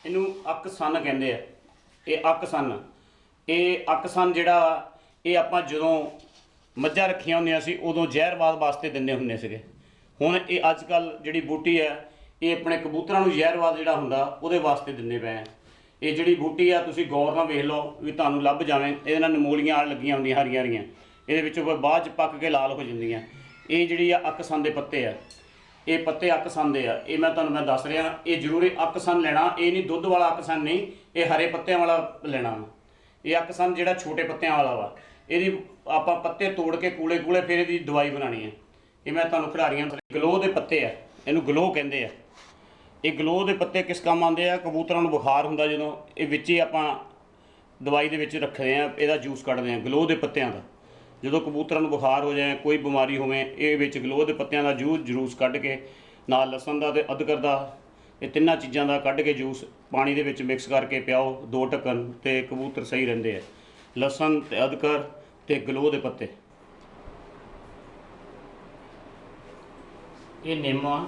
ਇਹਨੂੰ ਅੱਕ ਸੰਨ ਕਹਿੰਦੇ ਆ। ਇਹ ਅੱਕ ਸੰਨ, ਇਹ ਅੱਕ ਸੰਨ ਜਿਹੜਾ ਇਹ ਆਪਾਂ ਜਦੋਂ ਮੱਝਾਂ ਰੱਖੀਆਂ ਹੁੰਦੀਆਂ ਸੀ ਉਦੋਂ ਜ਼ਹਿਰਵਾਦ ਵਾਸਤੇ ਦਿੰਦੇ ਹੁੰਦੇ ਸੀਗੇ। ਹੁਣ ਇਹ ਅੱਜ ਕੱਲ੍ਹ ਜਿਹੜੀ ਬੂਟੀ ਹੈ ਇਹ ਆਪਣੇ ਕਬੂਤਰਾਂ ਨੂੰ ਜ਼ਹਿਰਵਾਦ ਜਿਹੜਾ ਹੁੰਦਾ ਉਹਦੇ ਵਾਸਤੇ ਦਿੰਦੇ ਪਏ ਆ। ਇਹ ਜਿਹੜੀ ਬੂਟੀ ਆ ਤੁਸੀਂ ਗੌਰ ਨਾਲ ਵੇਖ ਲਓ ਵੀ ਤੁਹਾਨੂੰ ਲੱਭ ਜਾਵੇ, ਇਹਦੇ ਨਾਲ ਨਮੂਲੀਆਂ ਆਲ ਲੱਗੀਆਂ ਹੁੰਦੀਆਂ ਹਰੀਆਂ ਹਰੀਆਂ, ਇਹਦੇ ਵਿੱਚੋਂ ਬਾਅਦ 'ਚ ਪੱਕ ਕੇ ਲਾਲ ਹੋ ਜਾਂਦੀਆਂ। ਇਹ ਜਿਹੜੀ ਆ ਅੱਕ ਸੰਨ ਦੇ ਪੱਤੇ ਆ, ਇਹ ਪੱਤੇ ਅੱਕ ਸੰਨ ਦੇ ਆ। ਇਹ ਮੈਂ ਦੱਸ ਰਿਹਾ, ਇਹ ਜ਼ਰੂਰੀ ਅੱਕ ਸੰਨ ਲੈਣਾ, ਇਹ ਨਹੀਂ ਦੁੱਧ ਵਾਲਾ ਅੱਕ ਸੰਨ ਨਹੀਂ, ਇਹ ਹਰੇ ਪੱਤਿਆਂ ਵਾਲਾ ਲੈਣਾ ਵਾ। ਇਹ ਅੱਕ ਸੰਨ ਜਿਹੜਾ ਛੋਟੇ ਪੱਤਿਆਂ ਵਾਲਾ ਵਾ, ਇਹਦੀ ਆਪਾਂ ਪੱਤੇ ਤੋੜ ਕੇ ਕੂਲੇ ਕੂਲੇ ਫਿਰ ਇਹਦੀ ਦਵਾਈ ਬਣਾਉਣੀ ਹੈ। ਇਹ ਮੈਂ ਤੁਹਾਨੂੰ ਖਿਡਾਰੀਆਂ ਗਲੋਹ ਦੇ ਪੱਤੇ ਆ, ਇਹਨੂੰ ਗਲੋਹ ਕਹਿੰਦੇ ਆ। ਇਹ ਗਲੋਹ ਦੇ ਪੱਤੇ ਕਿਸ ਕੰਮ ਆਉਂਦੇ ਆ? ਕਬੂਤਰਾਂ ਨੂੰ ਬੁਖਾਰ ਹੁੰਦਾ ਜਦੋਂ, ਇਹ ਵਿੱਚ ਹੀ ਆਪਾਂ ਦਵਾਈ ਦੇ ਵਿੱਚ ਰੱਖਦੇ ਆ, ਇਹਦਾ ਜੂਸ ਕੱਢਦੇ ਆ ਗਲੋਹ ਦੇ ਪੱਤਿਆਂ ਦਾ। ਜਦੋਂ ਕਬੂਤਰਾਂ ਨੂੰ ਬੁਖਾਰ ਹੋ ਜਾਏ, ਕੋਈ ਬਿਮਾਰੀ ਹੋਵੇ, ਇਹ ਵਿੱਚ ਗਲੋਹ ਦੇ ਪੱਤਿਆਂ ਦਾ ਜੂਸ ਕੱਢ ਕੇ ਨਾਲ ਲਸਣ ਦਾ ਅਤੇ ਅਦਰਕ ਦਾ, ਇਹ ਤਿੰਨਾਂ ਚੀਜ਼ਾਂ ਦਾ ਕੱਢ ਕੇ ਜੂਸ ਪਾਣੀ ਦੇ ਵਿੱਚ ਮਿਕਸ ਕਰਕੇ ਪਿਆਓ 2 ਢੱਕਣ, ਅਤੇ ਕਬੂਤਰ ਸਹੀ ਰਹਿੰਦੇ ਆ। ਲਸਣ ਅਤੇ ਅਦਰਕ ਅਤੇ ਗਲੋਹ ਦੇ ਪੱਤੇ। ਇਹ ਨਿੰਮ ਆ,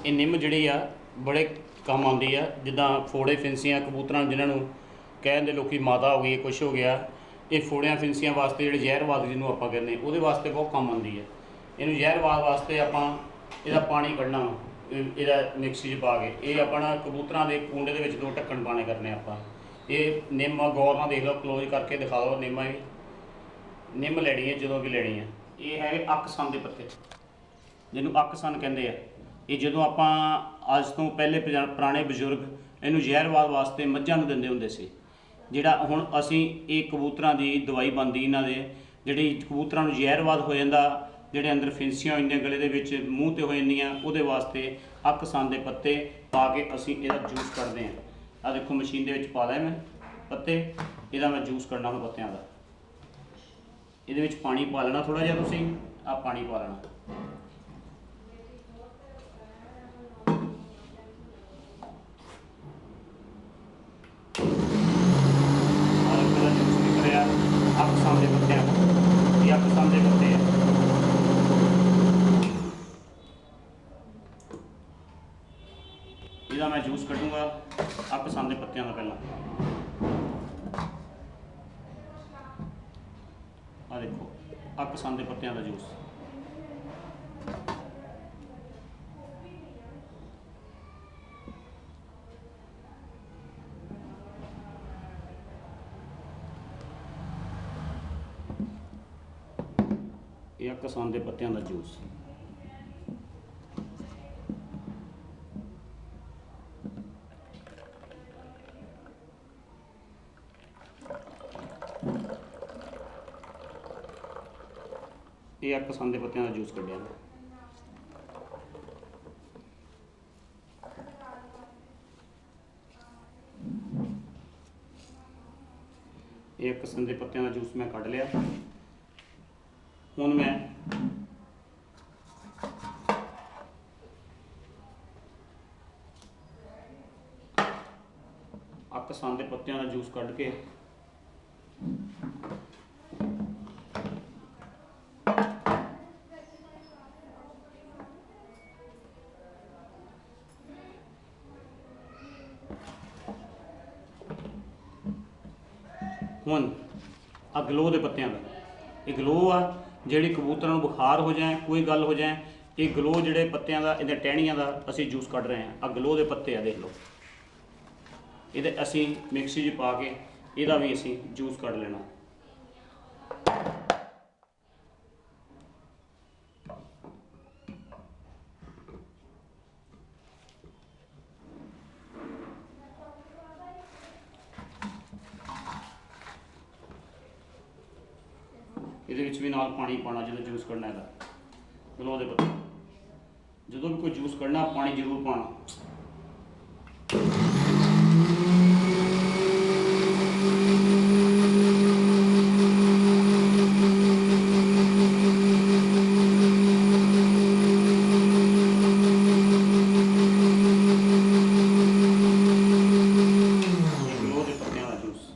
ਇਹ ਨਿੰਮ ਜਿਹੜੀ ਆ ਬੜੇ ਕੰਮ ਆਉਂਦੀ ਆ। ਜਿੱਦਾਂ ਫੋੜੇ ਫਿੰਸੀਆਂ ਕਬੂਤਰਾਂ ਜਿਨ੍ਹਾਂ ਨੂੰ ਕਹਿੰਦੇ ਲੋਕੀ ਮਾਤਾ ਹੋ ਗਈ, ਕੁਛ ਹੋ ਗਿਆ, ਇਹ ਫੋੜਿਆਂ ਫਿੰਸੀਆਂ ਵਾਸਤੇ ਜਿਹੜੇ ਜ਼ਹਿਰਵਾਦ ਜਿਹਨੂੰ ਆਪਾਂ ਕਹਿੰਦੇ ਉਹਦੇ ਵਾਸਤੇ ਬਹੁਤ ਕੰਮ ਆਉਂਦੀ ਹੈ। ਇਹਨੂੰ ਜ਼ਹਿਰਵਾਦ ਵਾਸਤੇ ਆਪਾਂ ਇਹਦਾ ਪਾਣੀ ਕੱਢਣਾ, ਇਹਦਾ ਮਿਕਸੀ 'ਚ ਪਾ ਕੇ ਇਹ ਆਪਣਾ ਕਬੂਤਰਾਂ ਦੇ ਕੁੰਡੇ ਦੇ ਵਿੱਚ 2 ਢੱਕਣ ਪਾਣੇ ਕਰਨੇ ਆਪਾਂ। ਇਹ ਨਿੰਮ ਗੌਰ ਨਾਲ ਦੇਖ ਲਓ, ਕਲੋਜ਼ ਕਰਕੇ ਦਿਖਾ ਦਿਓ। ਨਿੰਮ ਲੈਣੀ ਹੈ ਜਦੋਂ ਵੀ ਲੈਣੀ ਹੈ। ਇਹ ਹੈਗੇ ਅੱਕ ਸੰਨ ਦੇ ਪੱਤੇ, ਜਿਹਨੂੰ ਅੱਕ ਸੰਨ ਕਹਿੰਦੇ ਆ। ਇਹ ਜਦੋਂ ਆਪਾਂ ਅੱਜ ਤੋਂ ਪਹਿਲੇ ਪੁਰਾਣੇ ਬਜ਼ੁਰਗ ਇਹਨੂੰ ਜ਼ਹਿਰਵਾਦ ਵਾਸਤੇ ਮੱਝਾਂ ਨੂੰ ਦਿੰਦੇ ਹੁੰਦੇ ਸੀ। ਜਿਹੜਾ ਹੁਣ ਅਸੀਂ ਇਹ ਕਬੂਤਰਾਂ ਦੀ ਦਵਾਈ ਬਣਦੀ ਇਹਨਾਂ ਦੇ, ਜਿਹੜੀ ਕਬੂਤਰਾਂ ਨੂੰ ਜ਼ਹਿਰਵਾਦ ਹੋ ਜਾਂਦਾ, ਜਿਹੜੇ ਅੰਦਰ ਫਿੰਸੀਆਂ ਹੋ ਜਾਂਦੀਆਂ ਗਲੇ ਦੇ ਵਿੱਚ, ਮੂੰਹ 'ਤੇ ਹੋ ਜਾਂਦੀਆਂ, ਉਹਦੇ ਵਾਸਤੇ ਅੱਕ ਸੰਨ ਦੇ ਪੱਤੇ ਪਾ ਕੇ ਅਸੀਂ ਇਹਦਾ ਜੂਸ ਕੱਢਦੇ ਹਾਂ। ਆਹ ਦੇਖੋ ਮਸ਼ੀਨ ਦੇ ਵਿੱਚ ਪਾ ਲਿਆ ਮੈਂ ਪੱਤੇ, ਇਹਦਾ ਮੈਂ ਜੂਸ ਕੱਢਣਾ ਹੁਣ ਪੱਤਿਆਂ ਦਾ। ਇਹਦੇ ਵਿੱਚ ਪਾਣੀ ਪਾ ਲੈਣਾ ਥੋੜ੍ਹਾ ਜਿਹਾ, ਤੁਸੀਂ ਆਹ ਪਾਣੀ ਪਾ ਲੈਣਾ। ਅੱਕ ਸੰਨ ਦੇ ਪੱਤਿਆਂ, ਇਹ ਅੱਕ ਸੰਨ ਦੇ ਪੱਤੇ ਆ। ਇਹਦਾ ਮੈਂ ਜੂਸ ਕੱਢੂੰਗਾ ਅੱਕ ਸੰਨ ਦੇ ਪੱਤਿਆਂ ਦਾ। ਪਹਿਲਾਂ ਆਹ ਦੇਖੋ ਅੱਕ ਸੰਨ ਦੇ ਪੱਤਿਆਂ ਦਾ ਜੂਸ। ਇਹ ਅੱਕ ਸੰਨ ਦੇ ਪੱਤਿਆਂ ਦਾ ਜੂਸ। ਇਹ ਅੱਕ ਸੰਨ ਦੇ ਪੱਤਿਆਂ ਦਾ ਜੂਸ ਕੱਢਿਆ। ਇਹ ਅੱਕ ਸੰਨ ਦੇ ਪੱਤਿਆਂ ਦਾ ਜੂਸ ਮੈਂ ਕੱਢ ਲਿਆ। ਹੁਣ ਮੈਂ ਅੱਕ ਸੰਨ ਦੇ ਪੱਤਿਆਂ ਦਾ ਜੂਸ ਕੱਢ ਕੇ ਹੁਣ ਆ ਗਲੋਹ ਦੇ ਪੱਤਿਆਂ ਦਾ, ਇਹ ਗਲੋਹ ਆ ਜਿਹੜੀ ਕਬੂਤਰਾਂ ਨੂੰ ਬੁਖਾਰ ਹੋ ਜਾਏ, ਕੋਈ ਗੱਲ ਹੋ ਜਾਏ, ਇਹ ਗਲੋਹ ਜਿਹੜੇ ਪੱਤਿਆਂ ਦਾ, ਇਹਦੇ ਟਹਿਣੀਆਂ ਦਾ ਅਸੀਂ ਜੂਸ ਕੱਢ ਰਹੇ ਹਾਂ। ਆ ਗਲੋਹ ਦੇ ਪੱਤੇ ਆ, ਦੇਖ ਲਓ। ਇਹਦੇ ਅਸੀਂ ਮਿਕਸੀ 'ਚ ਪਾ ਕੇ ਇਹਦਾ ਵੀ ਅਸੀਂ ਜੂਸ ਕੱਢ ਲੈਣਾ। ਇਹਦੇ ਵਿੱਚ ਵੀ ਨਾਲ ਪਾਣੀ ਪਾਉਣਾ ਜਦੋਂ ਜੂਸ ਕੱਢਣਾ ਇਹਦਾ ਗਲੋਹ ਦੇ ਪੱਤੇ। ਜਦੋਂ ਵੀ ਕੋਈ ਜੂਸ ਕੱਢਣਾ ਪਾਣੀ ਜ਼ਰੂਰ ਪਾਉਣਾ। ਗਲੋਹ ਦੇ ਪੱਤਿਆਂ ਦਾ ਜੂਸ।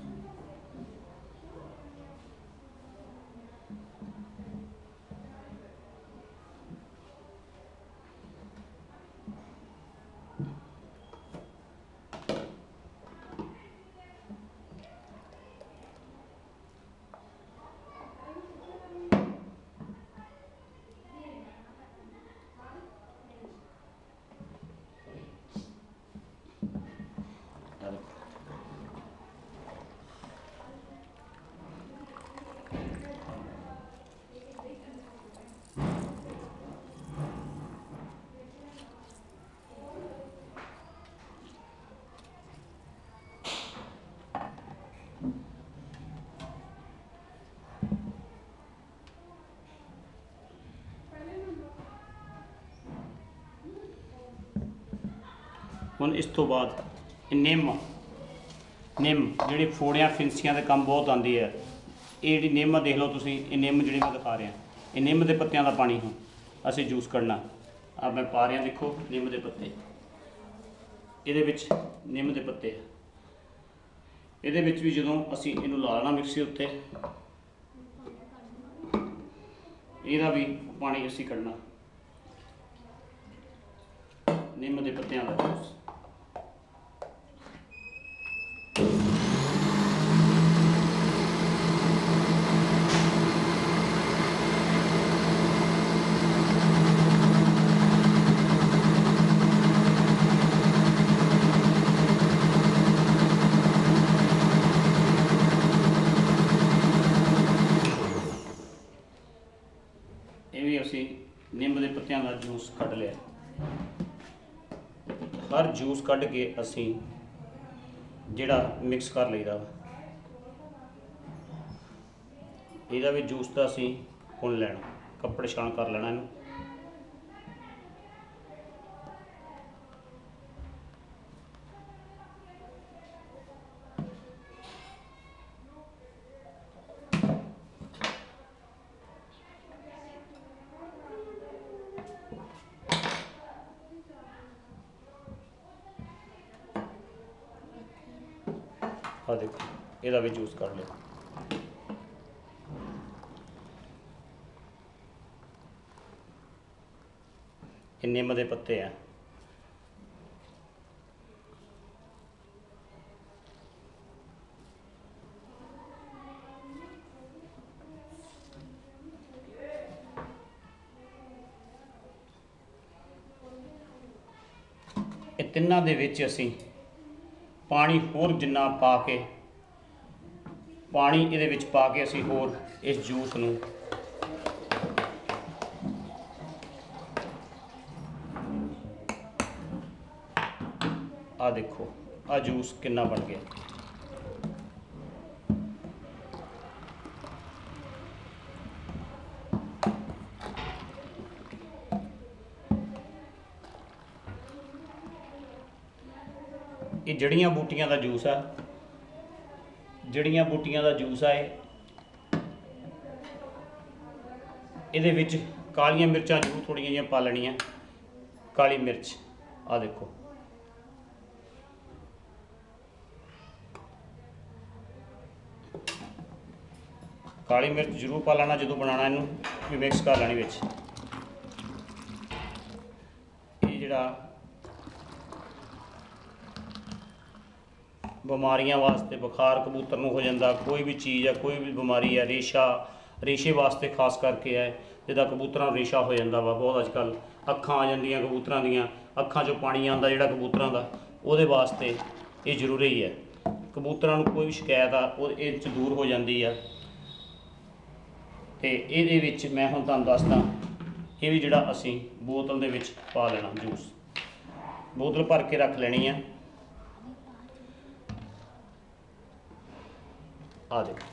ਹੁਣ ਇਸ ਤੋਂ ਬਾਅਦ ਨਿੰਮ ਜਿਹੜੀ ਫੋੜਿਆਂ ਫਿੰਸੀਆਂ ਦੇ ਕੰਮ ਬਹੁਤ ਆਉਂਦੀ ਹੈ। ਇਹ ਜਿਹੜੀ ਨਿੰਮ ਦੇਖ ਲਓ ਤੁਸੀਂ, ਇਹ ਨਿੰਮ ਜਿਹੜੀ ਮੈਂ ਦਿਖਾ ਰਿਹਾ, ਇਹ ਨਿੰਮ ਦੇ ਪੱਤਿਆਂ ਦਾ ਪਾਣੀ ਹੁਣ ਅਸੀਂ ਜੂਸ ਕੱਢਣਾ। ਆ ਮੈਂ ਪਾ ਰਿਹਾ, ਦੇਖੋ ਨਿੰਮ ਦੇ ਪੱਤੇ, ਇਹਦੇ ਵਿੱਚ ਨਿੰਮ ਦੇ ਪੱਤੇ ਆ। ਇਹਦੇ ਵਿੱਚ ਵੀ ਜਦੋਂ ਅਸੀਂ ਇਹਨੂੰ ਲਾ ਲੈਣਾ ਮਿਕਸੀ ਉੱਤੇ, ਇਹਦਾ ਵੀ ਪਾਣੀ ਅਸੀਂ ਕੱਢਣਾ, ਨਿੰਮ ਦੇ ਪੱਤਿਆਂ ਦਾ ਜੂਸ। ਇਹ ਵੀ ਅਸੀਂ ਨਿੰਮ ਦੇ ਪੱਤਿਆਂ ਦਾ ਜੂਸ ਕੱਢ ਲਿਆ। ਹਰ ਜੂਸ ਕੱਢ ਕੇ ਅਸੀਂ ਜਿਹੜਾ ਮਿਕਸ ਕਰ ਲਈਦਾ, ਇਹਦਾ ਵੀ ਜੂਸ ਦਾ ਅਸੀਂ ਪੁਣ ਲੈਣਾ, ਕੱਪੜੇ ਛਾਣ ਕਰ ਲੈਣਾ ਇਹਨੂੰ। ਆ ਦੇਖੋ, ਇਹਦਾ ਵੀ ਜੂਸ ਕੱਢ ਲਿਆ। ਇਹ ਨਿੰਮ ਦੇ ਪੱਤੇ ਆ। ਇਹ ਤਿੰਨਾਂ ਦੇ ਵਿੱਚ ਅਸੀਂ ਪਾਣੀ ਹੋਰ ਜਿੰਨਾ ਪਾ ਕੇ, ਪਾਣੀ ਇਹਦੇ ਵਿੱਚ ਪਾ ਕੇ ਅਸੀਂ ਹੋਰ ਇਸ ਜੂਸ ਨੂੰ ਆ ਦੇਖੋ, ਆ ਜੂਸ ਕਿੰਨਾ ਬਣ ਗਿਆ। ਇਹ ਜੜੀਆਂ ਬੂਟੀਆਂ ਦਾ ਜੂਸ ਆ, ਜੜੀਆਂ ਬੂਟੀਆਂ ਦਾ ਜੂਸ ਆ। ਇਹਦੇ ਵਿੱਚ ਕਾਲੀਆਂ ਮਿਰਚਾਂ ਜ਼ਰੂਰ ਥੋੜ੍ਹੀਆਂ ਜਿਹੀਆਂ ਪਾ ਲੈਣੀਆਂ, ਕਾਲੀ ਮਿਰਚ ਆ ਦੇਖੋ, ਕਾਲੀ ਮਿਰਚ ਜ਼ਰੂਰ ਪਾ ਲੈਣਾ ਜਦੋਂ ਬਣਾਉਣਾ, ਇਹਨੂੰ ਵੀ ਮਿਕਸ ਕਰ ਲੈਣੀ ਵਿੱਚ। ਇਹ ਜਿਹੜਾ ਬਿਮਾਰੀਆਂ ਵਾਸਤੇ, ਬੁਖਾਰ ਕਬੂਤਰ ਨੂੰ ਹੋ ਜਾਂਦਾ, ਕੋਈ ਵੀ ਚੀਜ਼ ਹੈ, ਕੋਈ ਵੀ ਬਿਮਾਰੀ ਹੈ, ਰੇਸ਼ੇ ਵਾਸਤੇ ਖਾਸ ਕਰਕੇ ਹੈ, ਜਿੱਦਾਂ ਕਬੂਤਰਾਂ ਨੂੰ ਰੇਸ਼ਾ ਹੋ ਜਾਂਦਾ ਵਾ ਬਹੁਤ ਅੱਜ ਕੱਲ੍ਹ, ਅੱਖਾਂ ਆ ਜਾਂਦੀਆਂ ਕਬੂਤਰਾਂ ਦੀਆਂ, ਅੱਖਾਂ 'ਚੋਂ ਪਾਣੀ ਆਉਂਦਾ ਜਿਹੜਾ ਕਬੂਤਰਾਂ ਦਾ, ਉਹਦੇ ਵਾਸਤੇ ਇਹ ਜ਼ਰੂਰੀ ਹੈ। ਕਬੂਤਰਾਂ ਨੂੰ ਕੋਈ ਵੀ ਸ਼ਿਕਾਇਤ ਆ ਉਹ ਇਹ 'ਚ ਦੂਰ ਹੋ ਜਾਂਦੀ ਆ। ਤੇ ਇਹਦੇ ਵਿੱਚ ਮੈਂ ਹੁਣ ਤੁਹਾਨੂੰ ਦੱਸਦਾ, ਇਹ ਵੀ ਜਿਹੜਾ ਅਸੀਂ ਬੋਤਲ ਦੇ ਵਿੱਚ ਪਾ ਲੈਣਾ ਜੂਸ, ਬੋਤਲ ਭਰ ਕੇ ਰੱਖ ਲੈਣੀ ਆ। ਆ ਦੇਖੋ,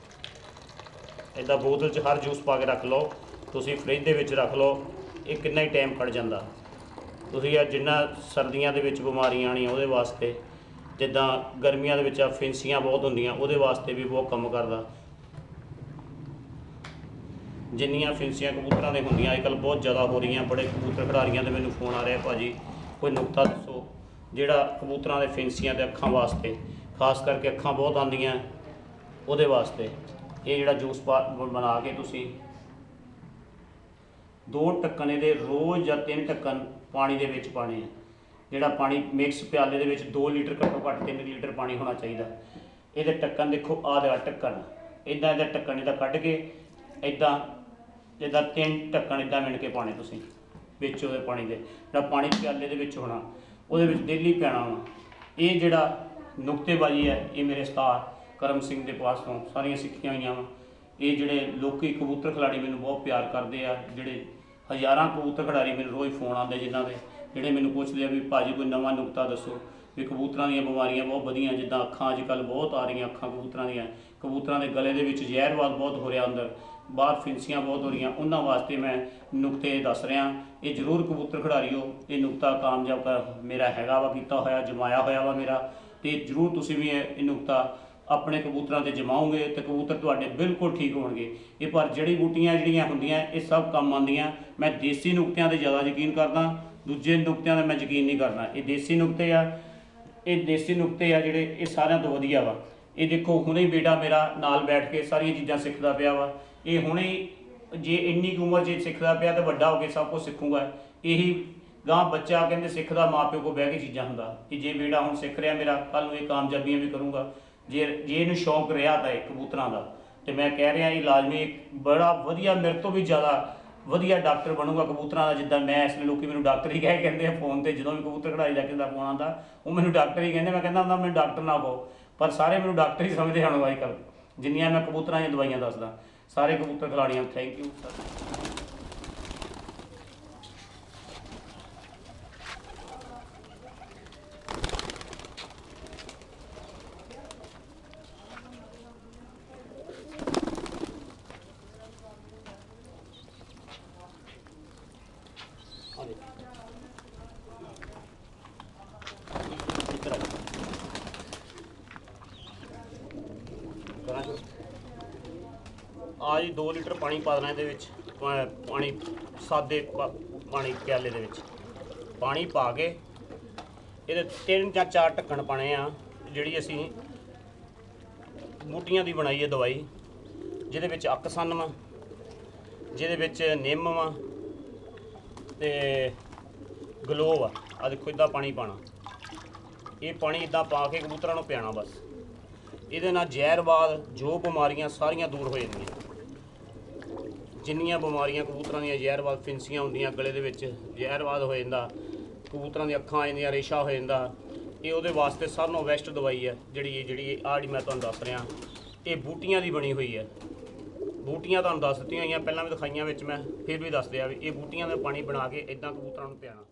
ਇੱਦਾਂ ਬੋਤਲ 'ਚ ਹਰ ਜੂਸ ਪਾ ਕੇ ਰੱਖ ਲਓ, ਤੁਸੀਂ ਫਰਿੱਜ ਦੇ ਵਿੱਚ ਰੱਖ ਲਓ, ਇਹ ਕਿੰਨਾ ਹੀ ਟਾਈਮ ਕੱਢ ਜਾਂਦਾ। ਤੁਸੀਂ ਆ ਜਿੰਨਾ ਸਰਦੀਆਂ ਦੇ ਵਿੱਚ ਬਿਮਾਰੀਆਂ ਆਉਣੀਆਂ ਉਹਦੇ ਵਾਸਤੇ, ਜਿੱਦਾਂ ਗਰਮੀਆਂ ਦੇ ਵਿੱਚ ਆ ਫਿੰਸੀਆਂ ਬਹੁਤ ਹੁੰਦੀਆਂ ਉਹਦੇ ਵਾਸਤੇ ਵੀ ਬਹੁਤ ਕੰਮ ਕਰਦਾ। ਜਿੰਨੀਆਂ ਫਿੰਸੀਆਂ ਕਬੂਤਰਾਂ ਦੇ ਹੁੰਦੀਆਂ ਅੱਜ ਕੱਲ੍ਹ ਬਹੁਤ ਜ਼ਿਆਦਾ ਹੋ ਰਹੀਆਂ, ਬੜੇ ਕਬੂਤਰ ਖਿਡਾਰੀਆਂ ਦੇ ਮੈਨੂੰ ਫੋਨ ਆ ਰਿਹਾ, ਭਾਜੀ ਕੋਈ ਨੁਕਤਾ ਦੱਸੋ ਜਿਹੜਾ ਕਬੂਤਰਾਂ ਦੇ ਫਿੰਸੀਆਂ ਤੇ ਅੱਖਾਂ ਵਾਸਤੇ, ਖਾਸ ਕਰਕੇ ਅੱਖਾਂ ਬਹੁਤ ਆਉਂਦੀਆਂ ਉਹਦੇ ਵਾਸਤੇ। ਇਹ ਜਿਹੜਾ ਜੂਸ ਬਣਾ ਕੇ ਤੁਸੀਂ 2 ਢੱਕਣ ਇਹਦੇ ਰੋਜ਼ ਜਾਂ 3 ਢੱਕਣ ਪਾਣੀ ਦੇ ਵਿੱਚ ਪਾਣੇ ਆ। ਜਿਹੜਾ ਪਾਣੀ ਮਿਕਸ ਪਿਆਲੇ ਦੇ ਵਿੱਚ 2 ਲੀਟਰ ਘੱਟੋ ਘੱਟ 3 ਲੀਟਰ ਪਾਣੀ ਹੋਣਾ ਚਾਹੀਦਾ। ਇਹਦੇ ਢੱਕਣ ਦੇਖੋ, ਆਹ ਦਾ ਢੱਕਣ ਇੱਦਾਂ, ਇਹਦਾ ਢੱਕਣ ਇਹਦਾ ਕੱਢ ਕੇ ਇੱਦਾਂ, ਜਿੱਦਾਂ 3 ਢੱਕਣ ਇੱਦਾਂ ਮਿਣ ਕੇ ਪਾਣੇ ਤੁਸੀਂ ਵਿੱਚ ਉਹਦੇ ਪਾਣੀ ਦੇ। ਜਿਹੜਾ ਪਾਣੀ ਪਿਆਲੇ ਦੇ ਵਿੱਚ ਹੋਣਾ ਉਹਦੇ ਵਿੱਚ ਡੇਲੀ ਪੈਣਾ ਵਾ। ਇਹ ਜਿਹੜਾ ਨੁਕਤੇਬਾਜ਼ੀ ਹੈ ਇਹ ਮੇਰੇ ਉਸਤਾਦ ਕਰਮ ਸਿੰਘ ਦੇ ਪਾਸ ਤੋਂ ਸਾਰੀਆਂ ਸਿੱਖੀਆਂ ਹੋਈਆਂ ਵਾ। ਇਹ ਜਿਹੜੇ ਲੋਕੀ ਕਬੂਤਰ ਖਿਡਾਰੀ ਮੈਨੂੰ ਬਹੁਤ ਪਿਆਰ ਕਰਦੇ ਆ, ਜਿਹੜੇ ਹਜ਼ਾਰਾਂ ਕਬੂਤਰ ਖਿਡਾਰੀ ਮੈਨੂੰ ਰੋਜ਼ ਫੋਨ ਆਉਂਦੇ, ਜਿਨ੍ਹਾਂ ਦੇ ਜਿਹੜੇ ਮੈਨੂੰ ਪੁੱਛਦੇ ਆ ਵੀ ਭਾਜੀ ਕੋਈ ਨਵਾਂ ਨੁਕਤਾ ਦੱਸੋ। ਵੀ ਕਬੂਤਰਾਂ ਦੀਆਂ ਬਿਮਾਰੀਆਂ ਬਹੁਤ ਵਧੀਆਂ, ਜਿੱਦਾਂ ਅੱਖਾਂ ਅੱਜ ਕੱਲ੍ਹ ਬਹੁਤ ਆ ਰਹੀਆਂ, ਅੱਖਾਂ ਕਬੂਤਰਾਂ ਦੇ ਗਲੇ ਦੇ ਵਿੱਚ ਜ਼ਹਿਰਵਾਦ ਬਹੁਤ ਹੋ ਰਿਹਾ, ਅੰਦਰ ਬਾਹਰ ਫਿੰਸੀਆਂ ਬਹੁਤ ਹੋ ਰਹੀਆਂ, ਉਹਨਾਂ ਵਾਸਤੇ ਮੈਂ ਨੁਕਤੇ ਦੱਸ ਰਿਹਾ। ਇਹ ਜ਼ਰੂਰ ਕਬੂਤਰ ਖਿਡਾਰੀਓ ਇਹ ਨੁਕਤਾ ਕਾਮਯਾਬ ਮੇਰਾ ਹੈਗਾ ਵਾ, ਕੀਤਾ ਹੋਇਆ, ਜਮਾਇਆ ਹੋਇਆ ਵਾ ਮੇਰਾ, ਤੇ ਜ਼ਰੂਰ ਤੁਸੀਂ ਵੀ ਇਹ ਨੁਕਤਾ ਆਪਣੇ ਕਬੂਤਰਾਂ ਤੇ ਜਮਾਓਗੇ ਤੇ ਕਬੂਤਰ ਤੁਹਾਡੇ ਬਿਲਕੁਲ ਠੀਕ ਹੋਣਗੇ। ਇਹ ਪਰ ਜੜੀ ਬੂਟੀਆਂ ਜਿਹੜੀਆਂ ਹੁੰਦੀਆਂ ਇਹ ਸਭ ਕੰਮ ਆਉਂਦੀਆਂ। ਮੈਂ ਦੇਸੀ ਨੁਕਤਿਆਂ ਤੇ ਜ਼ਿਆਦਾ ਯਕੀਨ ਕਰਦਾ, ਦੂਜੇ ਨੁਕਤਿਆਂ ਦਾ ਮੈਂ ਯਕੀਨ ਨਹੀਂ ਕਰਦਾ। ਇਹ ਦੇਸੀ ਨੁਕਤੇ ਆ, ਜਿਹੜੇ ਇਹ ਸਾਰਿਆਂ ਤੋਂ ਵਧੀਆ ਵਾ। ਇਹ ਦੇਖੋ ਹੁਣੇ ਹੀ ਬੇਟਾ ਮੇਰਾ ਨਾਲ ਬੈਠ ਕੇ ਸਾਰੀਆਂ ਚੀਜ਼ਾਂ ਸਿੱਖਦਾ ਪਿਆ ਵਾ। ਇਹ ਹੁਣੇ ਜੇ ਇੰਨੀ ਕੁ ਉਮਰ 'ਚ ਸਿੱਖਦਾ ਪਿਆ ਤਾਂ ਵੱਡਾ ਹੋ ਕੇ ਸਭ ਕੁਝ ਸਿੱਖੂਗਾ। ਇਹੀ ਗਾਂ ਬੱਚਾ ਕਹਿੰਦੇ ਸਿੱਖਦਾ ਮਾਂ ਪਿਓ ਕੋਲ ਬਹਿ ਕੇ ਚੀਜ਼ਾਂ ਹੁੰਦਾ। ਕਿ ਜੇ ਬੇਟਾ ਹੁਣ ਸਿੱਖ ਰਿਹਾ ਮੇਰਾ, ਕੱਲ੍ਹ ਨੂੰ ਇਹ ਕਾਮਯਾਬੀਆਂ ਵੀ ਕਰੂੰਗਾ। ਜੇ ਇਹਨੂੰ ਸ਼ੌਂਕ ਰਿਹਾ ਤਾਂ ਇਹ ਕਬੂਤਰਾਂ ਦਾ, ਤੇ ਮੈਂ ਕਹਿ ਰਿਹਾ ਇਹ ਲਾਜ਼ਮੀ ਬੜਾ ਵਧੀਆ, ਮੇਰੇ ਤੋਂ ਵੀ ਜ਼ਿਆਦਾ ਵਧੀਆ ਡਾਕਟਰ ਬਣੂਗਾ ਕਬੂਤਰਾਂ ਦਾ। ਜਿੱਦਾਂ ਮੈਂ ਇਸ ਲਈ ਲੋਕੀ ਮੈਨੂੰ ਡਾਕਟਰ ਹੀ ਕਹਿੰਦੇ ਆ ਫੋਨ ਤੇ, ਜਦੋਂ ਵੀ ਕਬੂਤਰ ਕਢਾਈ ਦਾ ਕਿਸੇ ਦਾ ਫੋਨ ਆਉਂਦਾ ਉਹ ਮੈਨੂੰ ਡਾਕਟਰ ਹੀ ਕਹਿੰਦੇ। ਮੈਂ ਕਹਿੰਦਾ ਹੁੰਦਾ ਮੈਨੂੰ ਡਾਕਟਰ ਨਾ ਕਹੋ, ਪਰ ਸਾਰੇ ਮੈਨੂੰ ਡਾਕਟਰ ਹੀ ਸਮਝਦੇ ਹਨ ਅੱਜ ਕੱਲ੍ਹ, ਜਿੰਨੀਆਂ ਮੈਂ ਕਬੂਤਰਾਂ ਦੀਆਂ ਦਵਾਈਆਂ ਦੱਸਦਾ। ਸਾਰੇ ਕਬੂਤਰ ਖਿਲਾੜੀਆਂ ਥੈਂਕ ਯੂ ਸਰ। आज 2 लीटर पानी पा देना ये पानी सादे पानी प्याले दे विच पानी पा के ये 3 या 4 ढक्कन पाने आ। जिहड़ी असी बूटियां दी बनाई है दवाई, जिहदे विच अकसन वा, जिहदे विच निम वा ते गलो वा। आ देखो इदां पानी पाना, ये पानी इदां पा के कबूतरां नूं पियाना बस। ਇਹਦੇ ਨਾਲ ਜ਼ਹਿਰਵਾਦ ਜੋ ਬਿਮਾਰੀਆਂ ਸਾਰੀਆਂ ਦੂਰ ਹੋ ਜਾਂਦੀਆਂ। ਜਿੰਨੀਆਂ ਬਿਮਾਰੀਆਂ ਕਬੂਤਰਾਂ ਦੀਆਂ ਜ਼ਹਿਰਵਾਦ ਫਿੰਸੀਆਂ ਹੁੰਦੀਆਂ, ਗਲੇ ਦੇ ਵਿੱਚ ਜ਼ਹਿਰਵਾਦ ਹੋ ਜਾਂਦਾ, ਕਬੂਤਰਾਂ ਦੀਆਂ ਅੱਖਾਂ ਆ ਜਾਂਦੀਆਂ, ਰੇਸ਼ਾ ਹੋ ਜਾਂਦਾ, ਇਹ ਉਹਦੇ ਵਾਸਤੇ ਸਾਰਿਆਂ ਨਾਲੋਂ ਬੈਸਟ ਦਵਾਈ ਹੈ। ਜਿਹੜੀ ਮੈਂ ਤੁਹਾਨੂੰ ਦੱਸ ਰਿਹਾ, ਇਹ ਬੂਟੀਆਂ ਦੀ ਬਣੀ ਹੋਈ ਹੈ। ਬੂਟੀਆਂ ਤੁਹਾਨੂੰ ਦੱਸ ਦਿੱਤੀਆਂ ਹੋਈਆਂ ਪਹਿਲਾਂ ਵੀ ਦਿਖਾਈਆਂ ਵਿੱਚ, ਮੈਂ ਫਿਰ ਵੀ ਦੱਸ ਦਿਆ ਵੀ ਇਹ ਬੂਟੀਆਂ ਦਾ ਪਾਣੀ ਬਣਾ ਕੇ ਇਦਾਂ ਕਬੂਤਰਾਂ ਨੂੰ ਪਿਆਣਾ।